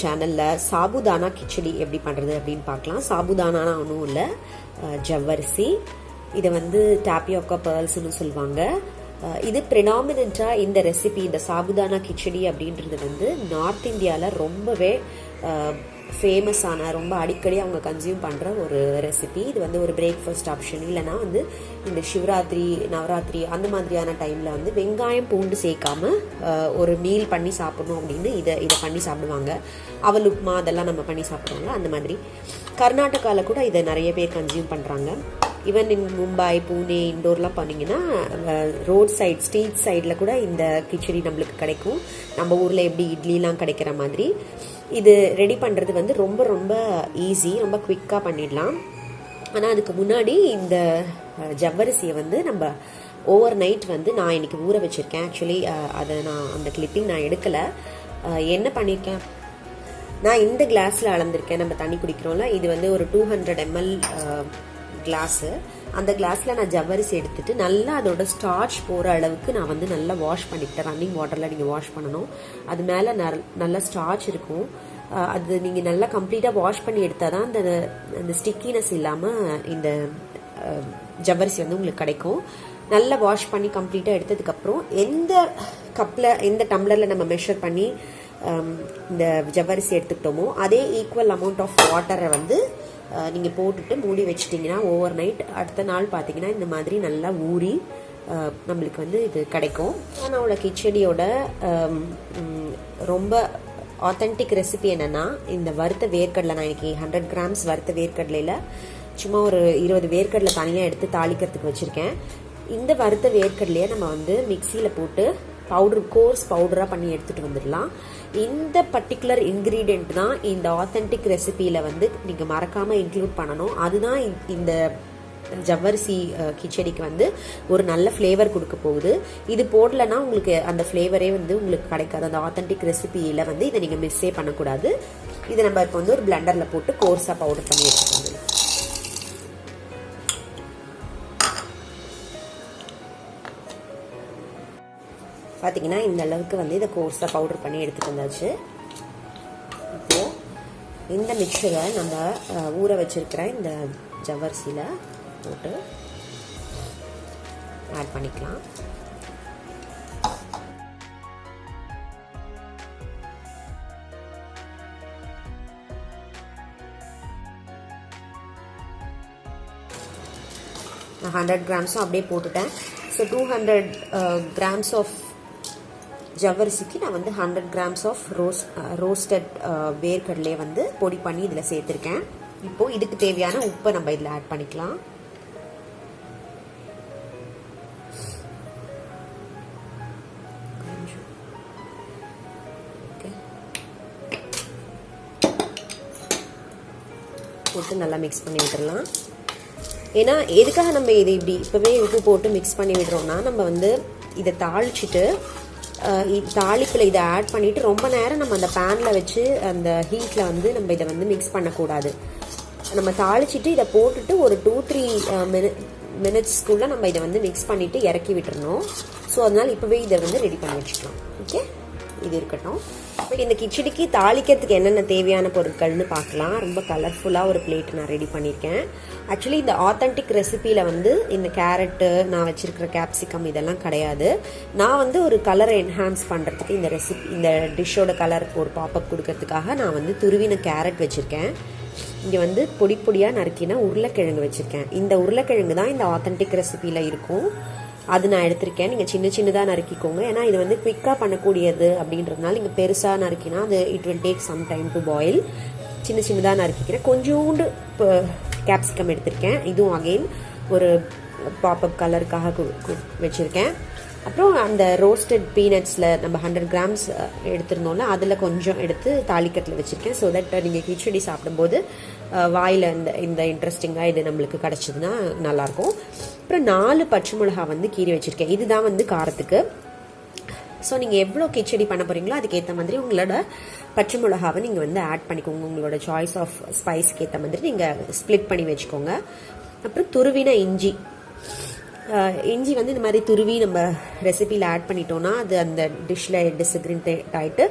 சேனல்ல சாபுதானா கிச்சடி எப்படி பண்றது அப்படின்னு பார்க்கலாம். சாபுதானா ஒன்றும் இல்லை, ஜவ்வரிசி. இதை வந்து டாப்பியோக்கா பேர்ல்ஸ்னு சொல்லுவாங்க. இது ப்ரிடாமினண்டா இந்த ரெசிபி, இந்த சாபுதானா கிச்சடி அப்படின்றது வந்து நார்த் இந்தியாவில் ரொம்பவே ஃபேமஸான, ரொம்ப அடிக்கடி அவங்க கன்சியூம் பண்ணுற ஒரு ரெசிபி. இது வந்து ஒரு பிரேக்ஃபாஸ்ட் ஆப்ஷன், இல்லைனா வந்து இந்த சிவராத்திரி, நவராத்திரி அந்த மாதிரியான டைமில் வந்து வெங்காயம் பூண்டு சேர்க்காம ஒரு மீல் பண்ணி சாப்பிடணும் அப்படின்னு இதை பண்ணி சாப்பிடுவாங்க. அவல் உப்புமா அதெல்லாம் நம்ம பண்ணி சாப்பிடுவாங்க. அந்த மாதிரி கர்நாடகாவில் கூட இதை நிறைய பேர் கன்சியூம் பண்ணுறாங்க. ஈவன் இன் மும்பை, பூனே, இண்டோர்லாம் பண்ணிங்கன்னா ரோட் சைட், ஸ்ட்ரீட் சைடில் கூட இந்த கிச்சடி நம்மளுக்கு கிடைக்கும். நம்ம ஊரில் எப்படி இட்லிலாம் கிடைக்கிற மாதிரி. இது ரெடி பண்ணுறது வந்து ரொம்ப ரொம்ப ஈஸி, ரொம்ப குவிக்காக பண்ணிடலாம். ஆனால் அதுக்கு முன்னாடி இந்த ஜவ்வரிசியை வந்து நம்ம ஓவர் நைட் வந்து நான் இன்னைக்கு ஊற வச்சுருக்கேன். ஆக்சுவலி அதை அந்த கிளிப்பிங் நான் எடுக்கலை. என்ன பண்ணியிருக்கேன், நான் இந்த கிளாஸில் அளந்திருக்கேன். நம்ம தண்ணி குடிக்கிறோம்ல, இது வந்து ஒரு 200 ml கிளாஸு. அந்த கிளாஸில் நான் ஜவ்வரிசி எடுத்துட்டு நல்லா அதோட ஸ்டார்ச் போகிற அளவுக்கு நான் வந்து நல்லா வாஷ் பண்ணிக்கிட்டேன். ரன்னிங் வாட்டரில் நீங்கள் வாஷ் பண்ணணும். அது மேலே நல்ல ஸ்டார்ச் இருக்கும். அது நீங்கள் நல்லா கம்ப்ளீட்டாக வாஷ் பண்ணி எடுத்தால் தான் அந்த ஸ்டிக்கினஸ் இல்லாமல் இந்த ஜவ்வரிசி வந்து உங்களுக்கு கிடைக்கும். நல்லா வாஷ் பண்ணி கம்ப்ளீட்டாக எடுத்ததுக்கப்புறம் எந்த கப்பில், எந்த டம்ளரில் நம்ம மெஷர் பண்ணி இந்த ஜவ்வரிசி எடுத்துக்கிட்டோமோ அதே ஈக்குவல் அமௌண்ட் ஆஃப் வாட்டரை வந்து நீங்கள் போட்டுட்டு மூடி வச்சிட்டிங்கன்னா ஓவர் நைட், அடுத்த நாள் பார்த்தீங்கன்னா இந்த மாதிரி நல்லா ஊறி நம்மளுக்கு வந்து இது கிடைக்கும். ஆனால் கிச்சடியோட ரொம்ப ஆத்தென்டிக் ரெசிபி என்னென்னா, இந்த வறுத்த வேர்க்கடலை. நான் இன்னைக்கு 100 grams வறுத்த வேர்க்கடலையில் சும்மா ஒரு 20 வேர்க்கடலை தனியாக எடுத்து தாளிக்கிறதுக்கு வச்சுருக்கேன். இந்த வறுத்த வேர்க்கடலையை நம்ம வந்து மிக்சியில் போட்டு கோர்ஸ் பவுடராக பண்ணி எடுத்துகிட்டு வந்துடலாம். இந்த பர்டிகுலர் இன்க்ரீடியண்ட் தான் இந்த ஆத்தென்டிக் ரெசிபியில் வந்து நீங்கள் மறக்காமல் இன்க்ளூட் பண்ணணும். அதுதான் இந்த ஜவ்வரிசி கிச்சடிக்கு வந்து ஒரு நல்ல ஃப்ளேவர் கொடுக்க போகுது. இது போடலைன்னா உங்களுக்கு அந்த ஃப்ளேவரே வந்து உங்களுக்கு கிடைக்காது. அந்த ஆத்தென்டிக் ரெசிபியில் வந்து இதை நீங்கள் மிஸ்ஸே பண்ணக்கூடாது. இதை நம்ம இப்போ வந்து ஒரு பிளெண்டரில் போட்டு கோர்ஸாக பவுடர் பண்ணி எடுத்துக்கோங்க. பார்த்தீங்கன்னா இந்த அளவுக்கு வந்து இதை கோர்ஸாக பவுடர் பண்ணி எடுத்துகிட்டு வந்தாச்சு. இப்போது இந்த மிக்சரை நம்ம ஊற வச்சிருக்கிற இந்த ஜவ்வரிசியில் போட்டு ஆட் பண்ணிக்கலாம். நான் 100 grams அப்படியே போட்டுட்டேன். ஸோ 200 grams ஆஃப் ஜவ்வரிசிக்கு நான் வந்து 100 grams ஆஃப் ரோஸ்டட் வேர்க்கடலையை வந்து பொடி பண்ணி இதில் சேர்த்துருக்கேன். இப்போது இதுக்கு தேவையான உப்பை நம்ம இதில் ஆட் பண்ணிக்கலாம். போட்டு நல்லா மிக்ஸ் பண்ணி விட்டுடலாம். ஏன்னா எதுக்காக நம்ம இதை இப்படி இப்போவே உப்பு போட்டு மிக்ஸ் பண்ணி விடுறோம்னா, நம்ம வந்து இதை தாளிச்சிட்டு தாளிப்பில் இதை ஆட் பண்ணிவிட்டு ரொம்ப நேரம் நம்ம அந்த பேனில் வச்சு அந்த ஹீட்டில் வந்து நம்ம இதை வந்து மிக்ஸ் பண்ணக்கூடாது. நம்ம தாளிச்சிட்டு இதை போட்டுட்டு ஒரு 2-3 minutesக்குள்ளே நம்ம இதை வந்து மிக்ஸ் பண்ணிவிட்டு இறக்கி விட்டுறணும். ஸோ அதனால் இப்போவே இதை வந்து ரெடி பண்ணி வச்சுக்கலாம். ஓகே, இது இருக்கட்டும். இப்போ இந்த கிச்சடிக்கு தாளிக்கிறதுக்கு என்னென்ன தேவையான பொருட்கள்னு பார்க்கலாம். ரொம்ப கலர்ஃபுல்லாக ஒரு பிளேட் நான் ரெடி பண்ணியிருக்கேன். ஆக்சுவலி இந்த ஆத்தென்டிக் ரெசிபியில் வந்து இந்த கேரட்டு, நான் வச்சுருக்கிற கேப்சிகம் இதெல்லாம் கிடையாது. நான் வந்து ஒரு கலரை என்ஹான்ஸ் பண்ணுறதுக்கு இந்த டிஷ்ஷோட கலர் ஒரு பாப்பப் கொடுக்கறதுக்காக நான் வந்து துருவின கேரட் வச்சுருக்கேன். இங்கே வந்து பொடி பொடியாக நறுக்கினா உருளைக்கிழங்கு வச்சுருக்கேன். இந்த உருளைக்கிழங்கு தான் இந்த ஆத்தென்டிக் ரெசிபியில் இருக்கும். அது நான் எடுத்திருக்கேன். நீங்கள் சின்ன சின்னதாக நறுக்கிக்கோங்க. ஏன்னா இது வந்து குவிக்காக பண்ணக்கூடியது அப்படின்றதுனால நீங்கள் பெருசாக நறுக்கினா அது it will take some time to boil. சின்ன சின்னதாக நறுக்கிக்கிறேன். கொஞ்சோண்டு கேப்சிகம் எடுத்திருக்கேன். இதுவும் அகெயின் ஒரு பாப்பப் கலருக்காக வச்சுருக்கேன். அப்புறம் அந்த ரோஸ்டட் பீனட்ஸில் நம்ம 100 grams எடுத்திருந்தோம்ல, அதில் கொஞ்சம் எடுத்து தாளிக்கட்டில் வச்சுருக்கேன். ஸோ தட் நீங்கள் கிச்சடி சாப்பிடும்போது வாயில் இந்த இன்ட்ரெஸ்டிங்காக இது நம்மளுக்கு கிடச்சிதுன்னா நல்லாயிருக்கும். அப்புறம் 4 பச்சை மிளகா வந்து கீறி வச்சுருக்கேன். இதுதான் வந்து காரத்துக்கு. ஸோ நீங்கள் எவ்வளோ கிச்சடி பண்ண போகிறீங்களோ அதுக்கேற்ற மாதிரி உங்களோட பச்சை மிளகாவை நீங்கள் வந்து ஆட் பண்ணிக்கோங்க. உங்களோட சாய்ஸ் ஆஃப் ஸ்பைஸ்க்கு ஏற்ற மாதிரி நீங்கள் ஸ்ப்ளிட் பண்ணி வச்சுக்கோங்க. அப்புறம் துருவின இஞ்சி, இஞ்சி வந்து இந்த மாதிரி துருவி நம்ம ரெசிபியில் ஆட் பண்ணிட்டோம்னா அது அந்த டிஷ்ஷில் டிஸ்இன்டெக்ட் ஆகிட்டு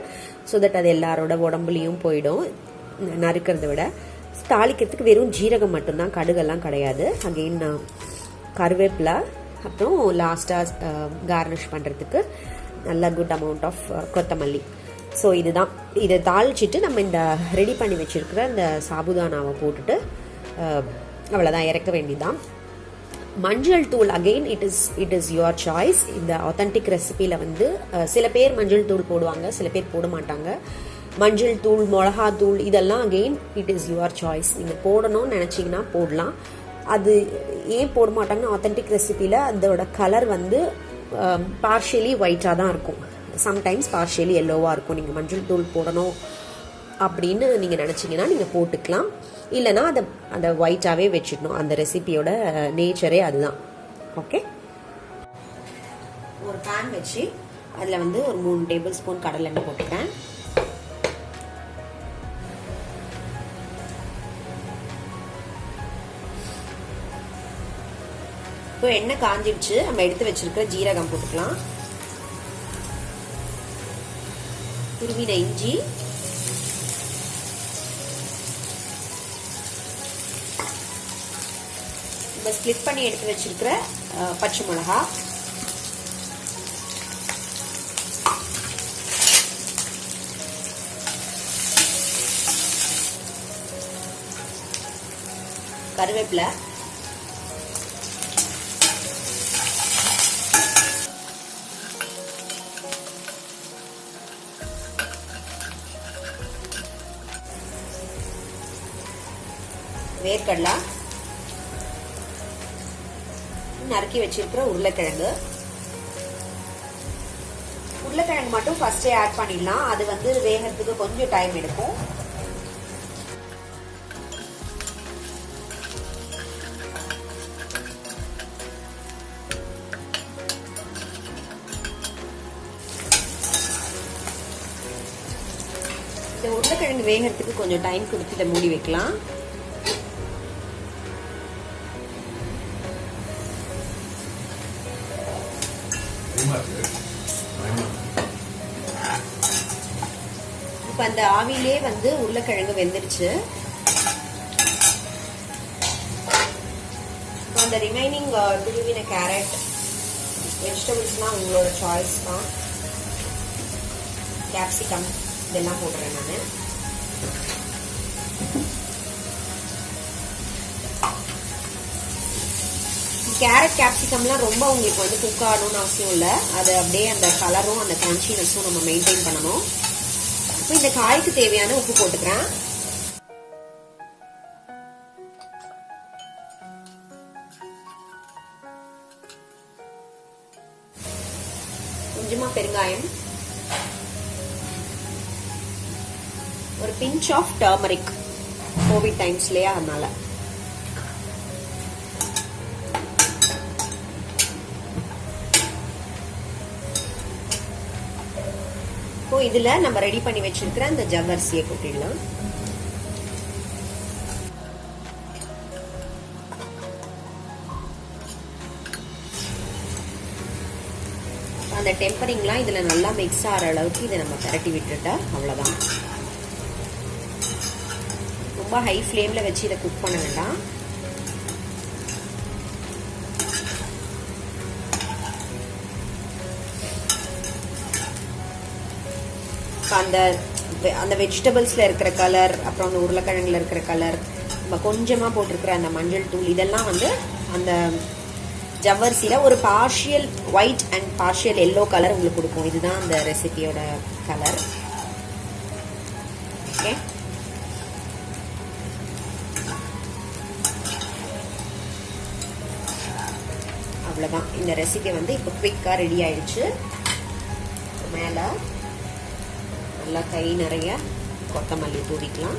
ஸோ தட் அது எல்லாரோட உடம்புலையும் போயிடும் நறுக்கிறத விட. தாளிக்கிறதுக்கு வெறும் ஜீரகம் மட்டும்தான், கடுகெல்லாம் கிடையாது. அகெயின் கருவேப்பிலை, அப்புறம் லாஸ்ட்டாக கார்னிஷ் பண்ணுறதுக்கு நல்ல குட் அமௌண்ட் ஆஃப் கொத்தமல்லி. ஸோ இதுதான். இதை தாளிச்சிட்டு நம்ம இந்த ரெடி பண்ணி வச்சுருக்கிற இந்த சாபுதானாவை போட்டுட்டு அவ்வளோதான், இறக்க வேண்டியதான். மஞ்சள் தூள் again it is your choice. இந்த ஆத்தென்டிக் ரெசிபியில் வந்து சில பேர் மஞ்சள் தூள் போடுவாங்க, சில பேர் போட மாட்டாங்க. மஞ்சள் தூள், மிளகா தூள் இதெல்லாம் again it is your choice. நீங்கள் போடணும்னு நினச்சிங்கன்னா போடலாம். அது ஏன் போட மாட்டாங்கன்னா ஆத்தென்டிக் ரெசிபியில் அதோட கலர் வந்து பார்ஷியலி ஒயிட்டாக தான் இருக்கும், சம்டைம்ஸ் பார்ஷியலி எல்லோவாக இருக்கும். நீங்கள் மஞ்சள் தூள் போடணும் அப்படின்னு நீங்கள் நினச்சிங்கன்னா நீங்கள் போட்டுக்கலாம். இல்லைனா அதை ஒயிட்டாகவே வச்சுக்கணும். அந்த ரெசிபியோட நேச்சரே அதுதான். ஓகே, ஒரு பேன் வச்சு அதில் வந்து ஒரு 3 டேபிள் ஸ்பூன் கடலை எண்ணெய் போட்டுக்கிறேன். இப்போ எண்ணெய் காஞ்சிடுச்சு, நம்ம எடுத்து வச்சிருக்கிற ஜீரகம் போட்டுக்கலாம். துருவின இஞ்சி, நம்ம ஸ்ப்ளிட் பண்ணி எடுத்து வச்சிருக்கிற பச்சை மிளகா, கருவேப்பிலை, வேர்க்கடலை, நறுக்கி வச்சிருக்கிற உருளைக்கிழங்கு. உருளைக்கிழங்கு மட்டும் ஃபர்ஸ்டே ஆட் பண்ணிடலாம், அது வந்து வேகிறதுக்கு கொஞ்சம் டைம் எடுக்கும். இந்த உருளைக்கிழங்கு வேகிறதுக்கு கொஞ்சம் டைம் கொடுத்து இதை மூடி வைக்கலாம். இப்ப அந்த ஆவிலே வந்து உருளைக்கிழங்கு வெந்துடுச்சு. அந்த ரிமைனிங் துருவின கேரட், வெஜிடபிள்ஸ்லாம் உங்களோட சாய்ஸ் தான். கேப்சிகம் இதெல்லாம் போடுறேன் நான். கேரட் கேப்சிகம்லாம் ரொம்ப உங்களுக்கு வந்து குக் ஆகணும்னு அவசியம் இல்லை. அது அப்படியே அந்த கலரும் அந்த கிரன்ச்சினஸும் நம்ம மெயின்டைன் பண்ணணும். இப்போ இந்த காய்க்கு தேவையான உப்பு போட்டுக்கிறேன். கொஞ்சமா பெருங்காயம், ஒரு பிஞ்ச் ஆஃப் டர்மரிக், கோவிட் டைம்ஸ்லயா அதனால. இப்போ இதுல நம்ம ரெடி பண்ணி வச்சிருக்கிற அந்த ஜவ்வரிசியை கொட்டிடலாம். அந்த டெம்பரிங்லாம் இதுல நல்லா மிக்ஸ் ஆகிற அளவுக்கு இதை நம்ம திரட்டி விட்டுட்டா அவ்வளவுதான். ரொம்ப ஹை ஃப்ளேம்ல வச்சு இதை குக் பண்ண வேண்டாம். அந்த வெஜிடபிள்ஸ்ல இருக்கிற கலர், அப்புறம் அந்த உருளைக்கிழங்குல இருக்கிற கலர், நம்ம கொஞ்சமா போட்டிருக்கிற அந்த மஞ்சள் தூள், இதெல்லாம் வந்து அந்த ஜவ்வரிசியில ஒரு partial white and partial yellow colour உங்களுக்கு கொடுக்கும். இதுதான் அந்த ரெசிபியோட கலர். ஓகே, அவ்வளவுதான். இந்த ரெசிபி வந்து இப்போ குவிக்கா ரெடி ஆயிடுச்சு. மேல நல்லா கை நிறைய கொத்தமல்லி தூவிக்கலாம்.